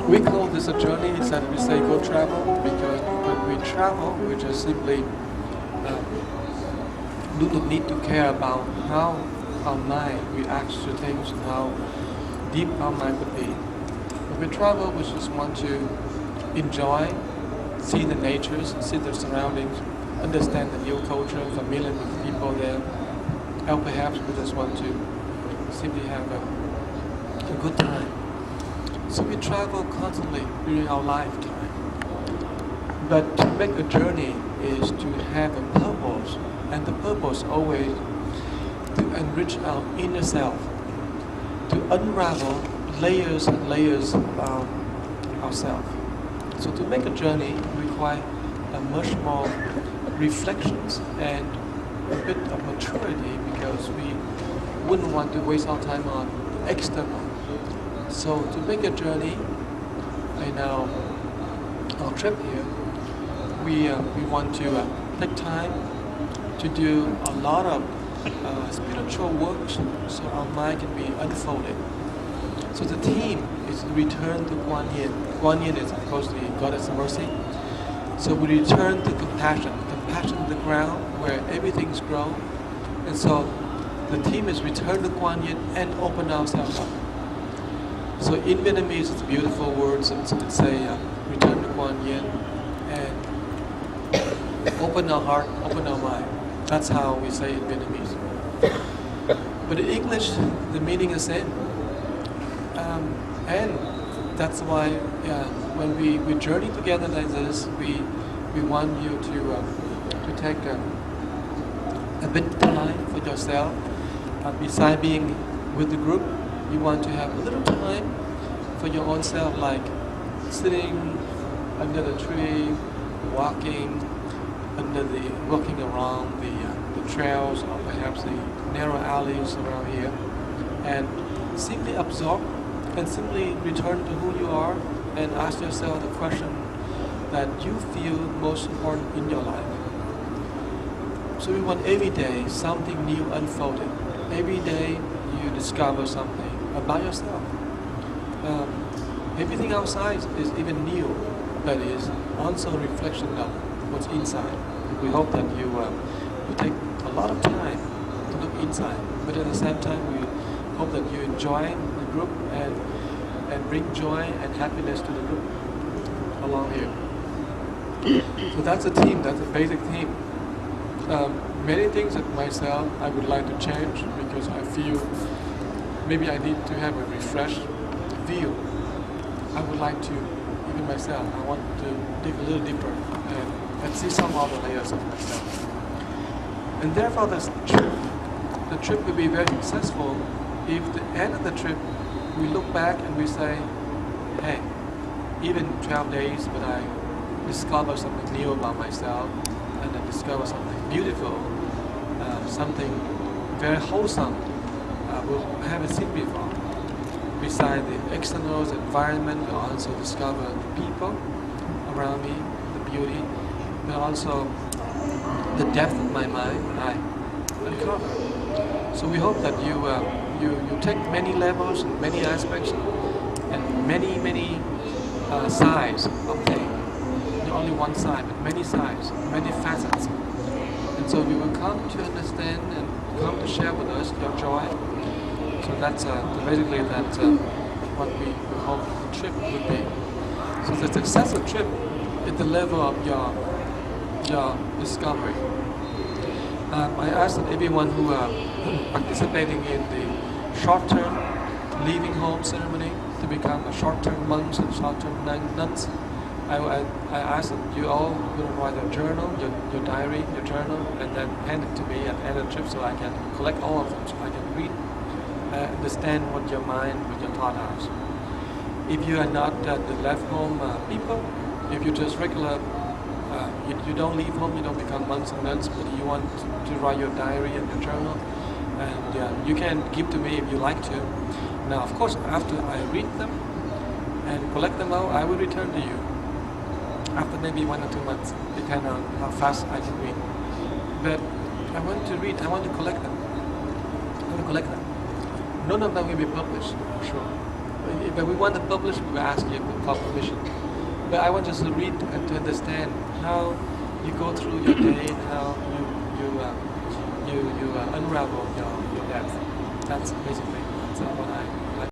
We call this a journey instead we say go travel, because when we travel, we just simply do not need to care about how our mind reacts to things and how deep our mind would be. When we travel, we just want to enjoy, see the natures, see the surroundings, understand the new culture, familiar with the people there, or perhaps we just want to simply have a good time. So we travel constantly during our lifetime. But to make a journey is to have a purpose, and the purpose always to enrich our inner self, to unravel layers and layers about ourselves. So to make a journey requires much more reflections and a bit of maturity, because we wouldn't want to waste our time on external. So to make a journey in our trip here, we want to take time to do a lot of spiritual works, so our mind can be unfolded. So the theme is return to Kwan Yin. Kwan Yin is, of course, the goddess of mercy. So we return to compassion. Compassion is the ground where everything's grown. And so the theme is return to Kwan Yin and open ourselves up. So in Vietnamese, it's beautiful words. It's say return to Kwan Yin and open our heart, open our mind. That's how we say it in Vietnamese. But in English, the meaning is the same. And that's why when we journey together like this, we want you to take a bit of time for yourself. Besides being with the group, you want to have a little time for your own self, like sitting under the tree, walking around the trails, or perhaps the narrow alleys around here, and simply absorb and simply return to who you are and ask yourself the question that you feel most important in your life. So we want every day something new unfolded. Every day you discover something about yourself. Everything outside is even new, but is also a reflection of what's inside. We hope that you take a lot of time to look inside, but at the same time we hope that you enjoy the group and bring joy and happiness to the group along here. So that's a theme, that's a basic theme. Many things that myself I would like to change, because I feel maybe I need to have a refreshed view. I would like to, even myself, I want to dig a little deeper and see some other layers of myself. And therefore the trip will be very successful if at the end of the trip we look back and we say, hey, even 12 days, but I discover something new about myself, and I discover something beautiful, something very wholesome I haven't seen before. Besides the external environment, I also discover the people around me, the beauty, but also the depth of my mind I uncover. So we hope that you take many levels and many aspects and many sides of things. Not only one side, but many sides, many facets. And so you will come to understand and come to share with us your joy. So that's basically what we hope the trip would be. So the success of the trip is the level of your discovery. I ask that everyone who are participating in the short-term leaving home ceremony to become a short-term monks and short-term nuns. I ask that you all will write a journal, your diary, your journal, and then hand it to me at the end of the trip so I can collect all of them, so I can read, understand what your mind, what your thought are. If you are not the left home people, if you're just regular, you don't leave home, you don't become monks and nuns, but you want to write your diary and your journal, and you can give to me if you like to. Now, of course, after I read them and collect them out, I will return to you after maybe 1 or 2 months, depending on how fast I can read. But I want to read, I want to collect them. I want to collect them. None of them will be published, for sure. but we want to publish, we will ask you for permission. But I want just to read and to understand how you go through your day and how you unravel your depth. That's basically what I like.